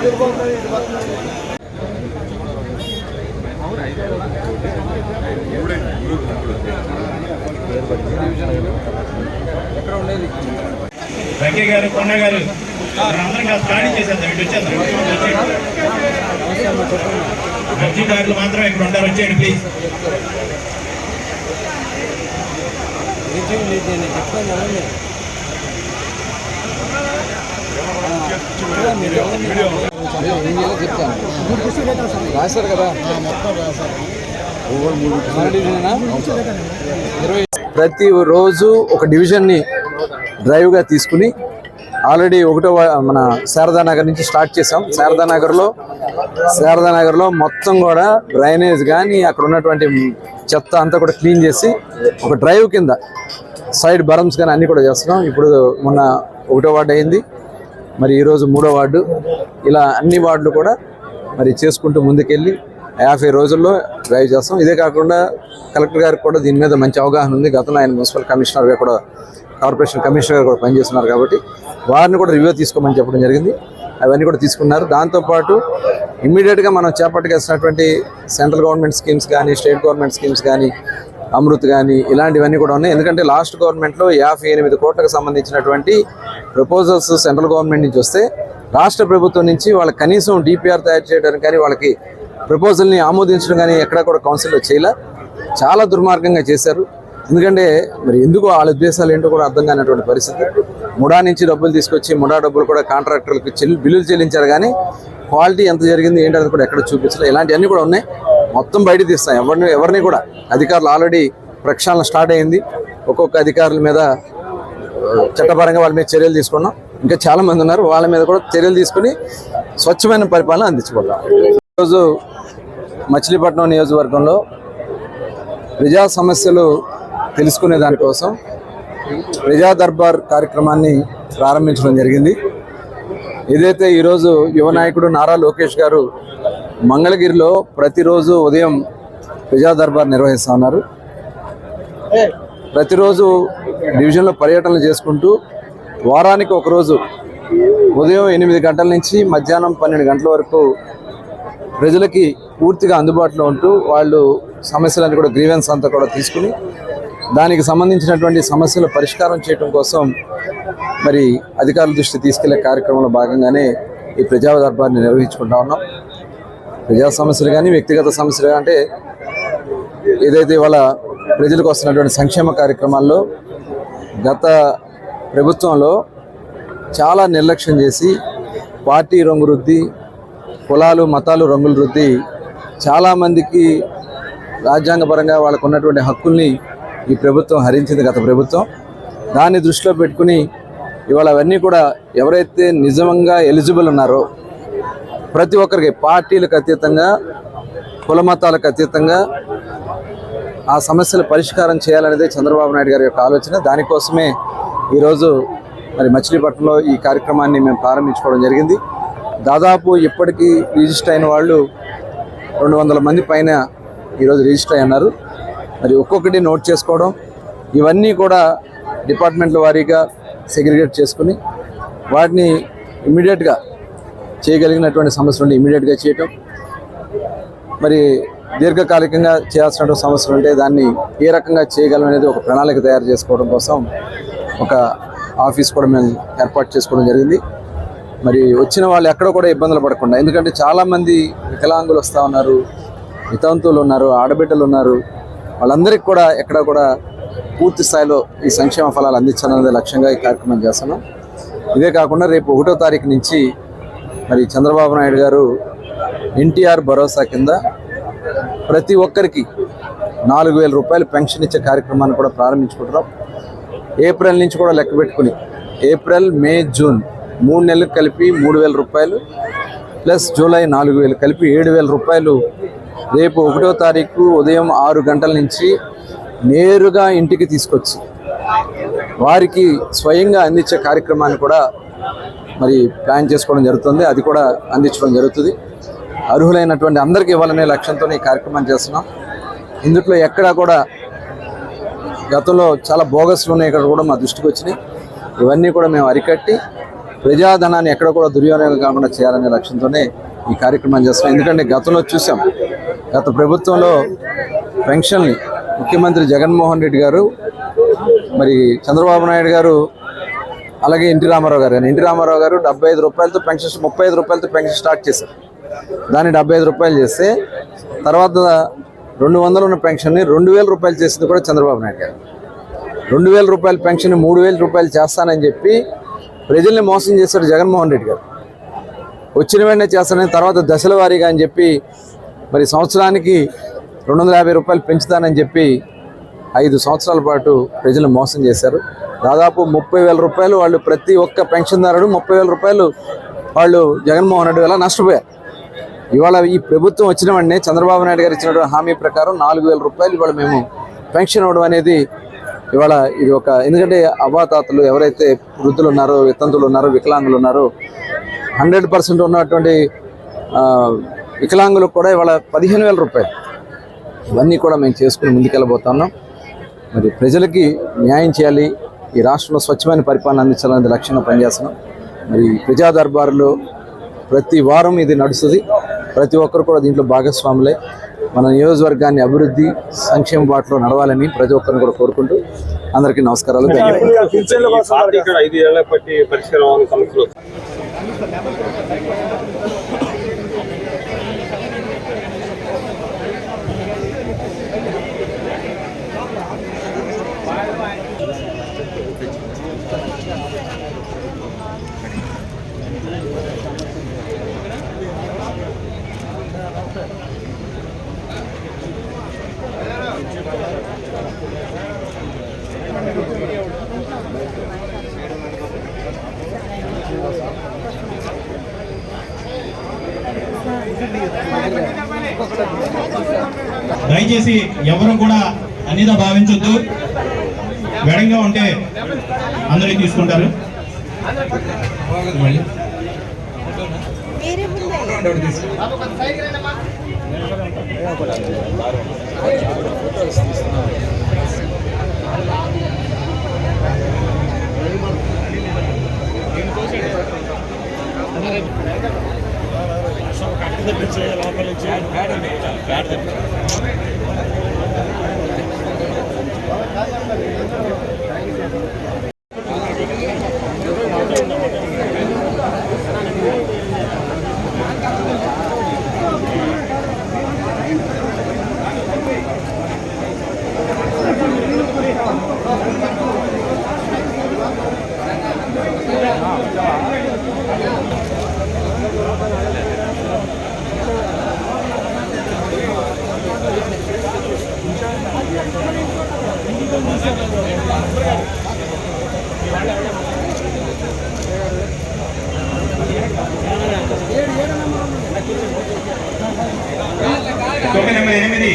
వెంకయ్య గారు, కొండ గారు అందరం కాదు స్టార్ట్ చేసేద్దాం. ఇటు వచ్చేద్దాం. అర్జీదారులు మాత్రం ఇక్కడ ఉంటారు. వచ్చేయండి ప్లీజ్. రాశారు కదా ప్రతి రోజు ఒక డివిజన్ని డ్రైవ్గా తీసుకుని ఆల్రెడీ ఒకటో మన శారదానగర్ నుంచి స్టార్ట్ చేసాం. శారదానగర్లో మొత్తం కూడా డ్రైనేజ్ కానీ అక్కడ ఉన్నటువంటి చెత్త అంతా కూడా క్లీన్ చేసి ఒక డ్రైవ్ కింద సైడ్ బరమ్స్ కానీ అన్నీ కూడా చేస్తున్నాం. ఇప్పుడు మొన్న 1వ వార్డు అయింది, మరి ఈరోజు 3వ వార్డు, ఇలా అన్ని వార్డులు కూడా మరి చేసుకుంటూ ముందుకెళ్ళి 50 రోజుల్లో డ్రైవ్ చేస్తాం. ఇదే కాకుండా కలెక్టర్ గారికి కూడా దీని మీద మంచి అవగాహన ఉంది. గతంలో ఆయన మున్సిపల్ కమిషనర్గా కూడా, కార్పొరేషన్ కమిషనర్గా కూడా పనిచేస్తున్నారు కాబట్టి వారిని కూడా రివ్యూ తీసుకోమని చెప్పడం జరిగింది. అవన్నీ కూడా తీసుకున్నారు. దాంతోపాటు ఇమ్మీడియట్గా మనం చేపట్టగలిసినటువంటి సెంట్రల్ గవర్నమెంట్ స్కీమ్స్ కానీ, స్టేట్ గవర్నమెంట్ స్కీమ్స్ కానీ, అమృత్ కానీ ఇలాంటివన్నీ కూడా ఉన్నాయి. ఎందుకంటే లాస్ట్ గవర్నమెంట్లో 58 కోట్లకు సంబంధించినటువంటి ప్రపోజల్స్ సెంట్రల్ గవర్నమెంట్ నుంచి వస్తే రాష్ట్ర ప్రభుత్వం నుంచి వాళ్ళకి కనీసం డిపిఆర్ తయారు చేయడానికి కానీ, వాళ్ళకి ప్రపోజల్ని ఆమోదించడం కానీ ఎక్కడా కూడా కౌన్సిల్లో చేయలే. చాలా దుర్మార్గంగా చేశారు. ఎందుకంటే మరి ఎందుకు వాళ్ళ ఉద్దేశాలు ఏంటో కూడా అర్థం కానటువంటి పరిస్థితి. ముడా నుంచి డబ్బులు తీసుకొచ్చి ముడా డబ్బులు కూడా కాంట్రాక్టర్లకు బిల్లులు చెల్లించారు, కానీ క్వాలిటీ ఎంత జరిగింది ఏంటనేది కూడా ఎక్కడ చూపించలేదు. ఇలాంటివన్నీ కూడా ఉన్నాయి. మొత్తం బయట తీస్తాం. ఎవరిని కూడా అధికారులు ఆల్రెడీ ప్రక్షాళన స్టార్ట్ అయింది. ఒక్కొక్క అధికారుల మీద చట్టపరంగా వాళ్ళ మీద చర్యలు తీసుకున్నాం. ఇంకా చాలామంది ఉన్నారు, వాళ్ళ మీద కూడా చర్యలు తీసుకుని స్వచ్ఛమైన పరిపాలన అందించబడతాం. ఈరోజు మచిలీపట్నం నియోజకవర్గంలో ప్రజా సమస్యలు తెలుసుకునే దానికోసం ప్రజా దర్బార్ కార్యక్రమాన్ని ప్రారంభించడం జరిగింది. ఏదైతే ఈరోజు యువ నాయకుడు నారా లోకేష్ గారు మంగళగిరిలో ప్రతిరోజు ఉదయం ప్రజా దర్బార్ నిర్వహిస్తూ ఉన్నారు. ప్రతిరోజు డివిజన్లో పర్యటనలు చేసుకుంటూ వారానికి ఒకరోజు ఉదయం 8 గంటల నుంచి మధ్యాహ్నం 12 గంటల వరకు ప్రజలకి పూర్తిగా అందుబాటులో ఉంటూ వాళ్ళు సమస్యలన్నీ కూడా గ్రీవెన్స్ అంతా కూడా తీసుకుని దానికి సంబంధించినటువంటి సమస్యల పరిష్కారం చేయడం కోసం మరి అధికారుల దృష్టి తీసుకెళ్లే కార్యక్రమంలో భాగంగానే ఈ ప్రజా దర్బార్ని నిర్వహించుకుంటా ఉన్నాం. ప్రజా సమస్యలు కానీ, వ్యక్తిగత సమస్యలు అంటే ఏదైతే ఇవాళ ప్రజలకు వస్తున్నటువంటి సంక్షేమ కార్యక్రమాల్లో గత ప్రభుత్వంలో చాలా నిర్లక్ష్యం చేసి పార్టీ రంగు రుద్ది, కులాలు మతాలు రంగులు రుద్ది చాలామందికి రాజ్యాంగపరంగా వాళ్ళకు ఉన్నటువంటి హక్కుల్ని ఈ ప్రభుత్వం హరించింది, గత ప్రభుత్వం. దాన్ని దృష్టిలో పెట్టుకుని ఇవాళ అవన్నీ కూడా ఎవరైతే నిజంగా ఎలిజిబుల్ ఉన్నారో ప్రతి ఒక్కరికి పార్టీలకు అతీతంగా, కుల మతాలకు అతీతంగా ఆ సమస్యల పరిష్కారం చేయాలనేది చంద్రబాబు నాయుడు గారి యొక్క ఆలోచన. దానికోసమే ఈరోజు మరి మచిలీపట్నంలో ఈ కార్యక్రమాన్ని మేము ప్రారంభించుకోవడం జరిగింది. దాదాపు ఇప్పటికీ రిజిస్టర్ అయిన వాళ్ళు 200 మంది పైన ఈరోజు రిజిస్టర్ అయి ఉన్నారు. మరి ఒక్కొక్కటి నోట్ చేసుకోవడం, ఇవన్నీ కూడా డిపార్ట్మెంట్ల వారీగా సెగ్రిగేట్ చేసుకుని వాటిని ఇమ్మీడియట్గా చేయగలిగినటువంటి సమస్యలు ఇమ్మీడియట్గా చేయటం, మరి దీర్ఘకాలికంగా చేయాల్సిన సమస్యలు ఉంటే దాన్ని ఏ రకంగా చేయగలం అనేది ఒక ప్రణాళిక తయారు చేసుకోవడం కోసం ఒక ఆఫీస్ కూడా మేము ఏర్పాటు చేసుకోవడం జరిగింది. మరి వచ్చిన వాళ్ళు ఎక్కడ కూడా ఇబ్బందులు పడకుండా, ఎందుకంటే చాలామంది వికలాంగులు వస్తూ ఉన్నారు, వితంతువులు ఉన్నారు, ఆడబిడ్డలు ఉన్నారు, వాళ్ళందరికీ కూడా ఎక్కడ కూడా పూర్తి స్థాయిలో ఈ సంక్షేమ ఫలాలు అందించాలనేది లక్ష్యంగా ఈ కార్యక్రమం చేస్తున్నాం. ఇదే కాకుండా రేపు 1వ తారీఖు నుంచి మరి చంద్రబాబు నాయుడు గారు ఎన్టీఆర్ భరోసా కింద ప్రతి ఒక్కరికి 4,000 రూపాయలు పెన్షన్ ఇచ్చే కార్యక్రమాన్ని కూడా ప్రారంభించుకుంటున్నాం. ఏప్రిల్ నుంచి కూడా లెక్క పెట్టుకుని ఏప్రిల్, మే, జూన్ 3 నెలలకు కలిపి 3,000 రూపాయలు ప్లస్ జూలై 4,000 కలిపి 7,000 రూపాయలు రేపు 1వ తారీఖు ఉదయం 6 గంటల నుంచి నేరుగా ఇంటికి తీసుకొచ్చి వారికి స్వయంగా అందించే కార్యక్రమాన్ని కూడా మరి ప్లాన్ చేసుకోవడం జరుగుతుంది. అది కూడా అందించడం జరుగుతుంది. అర్హులైనటువంటి అందరికీ ఇవ్వాలనే లక్ష్యంతో ఈ కార్యక్రమం చేస్తున్నాం. ఇందులో ఎక్కడా కూడా గతంలో చాలా బోగస్లు ఉన్నాయి, ఇక్కడ కూడా మా దృష్టికి వచ్చినాయి. ఇవన్నీ కూడా మేము అరికట్టి ప్రజాధనాన్ని ఎక్కడ కూడా దుర్వినియోగం కాకుండా చేయాలనే లక్ష్యంతోనే ఈ కార్యక్రమం చేస్తున్నాం. ఎందుకంటే గతంలో చూసాం, గత ప్రభుత్వంలో పెన్షన్ని ముఖ్యమంత్రి జగన్మోహన్ రెడ్డి గారు, మరి చంద్రబాబు నాయుడు గారు, అలాగే ఎన్టీ రామారావు గారు 75 రూపాయలతో పెన్షన్, 35 రూపాయలతో పెన్షన్ స్టార్ట్ చేశారు. దాన్ని 75 రూపాయలు చేస్తే తర్వాత 200 ఉన్న పెన్షన్ని 2000 రూపాయలు చేసింది కూడా చంద్రబాబు నాయుడు గారు. 2000 రూపాయల పెన్షన్ 3000 రూపాయలు చేస్తానని చెప్పి ప్రజల్ని మోసం చేశారు జగన్మోహన్ రెడ్డి గారు. వచ్చిన వెంటనే చేస్తానని, తర్వాత దశల వారీగా అని చెప్పి మరి సంవత్సరానికి 250 రూపాయలు పెంచుతానని చెప్పి 5 సంవత్సరాల పాటు ప్రజలు మోసం చేశారు. దాదాపు 30,000 రూపాయలు వాళ్ళు, ప్రతి ఒక్క పెన్షన్దారుడు 30,000 రూపాయలు వాళ్ళు జగన్మోహన్ రెడ్డి వల్ల నష్టపోయారు. ఇవాళ ఈ ప్రభుత్వం వచ్చిన వెంటనే చంద్రబాబు నాయుడు గారు ఇచ్చిన హామీ ప్రకారం 4,000 రూపాయలు ఇవాళ మేము పెన్షన్ ఇవ్వడం అనేది ఇవాళ ఇది ఒక, ఎందుకంటే అవ్వాతాతలు ఎవరైతే వృద్ధులు ఉన్నారో, వితంతులు ఉన్నారో, వికలాంగులు ఉన్నారో, 100% ఉన్నటువంటి వికలాంగులకు కూడా ఇవాళ 15,000 రూపాయలు, ఇవన్నీ కూడా మేము చేసుకుని ముందుకెళ్ళబోతున్నాం. మరి ప్రజలకి న్యాయం చేయాలి, ఈ రాష్ట్రంలో స్వచ్ఛమైన పరిపాలన అందించాలనేది లక్ష్యంగా పనిచేస్తున్నాం. మరి ప్రజా దర్బారులో ప్రతి వారం ఇది నడుస్తుంది. ప్రతి ఒక్కరు కూడా దీంట్లో భాగస్వాములే మన నియోజకవర్గాన్ని అభివృద్ధి సంక్షేమ బాటలో నడవాలని ప్రతి ఒక్కరిని కూడా కోరుకుంటూ అందరికీ నమస్కారాలు, ధన్యవాదాలు. దయచేసి ఎవరు కూడా అన్నిదా భావించొద్దు. వేడంగా ఉంటే అందరికీ తీసుకుంటారు. నెంబర్ 8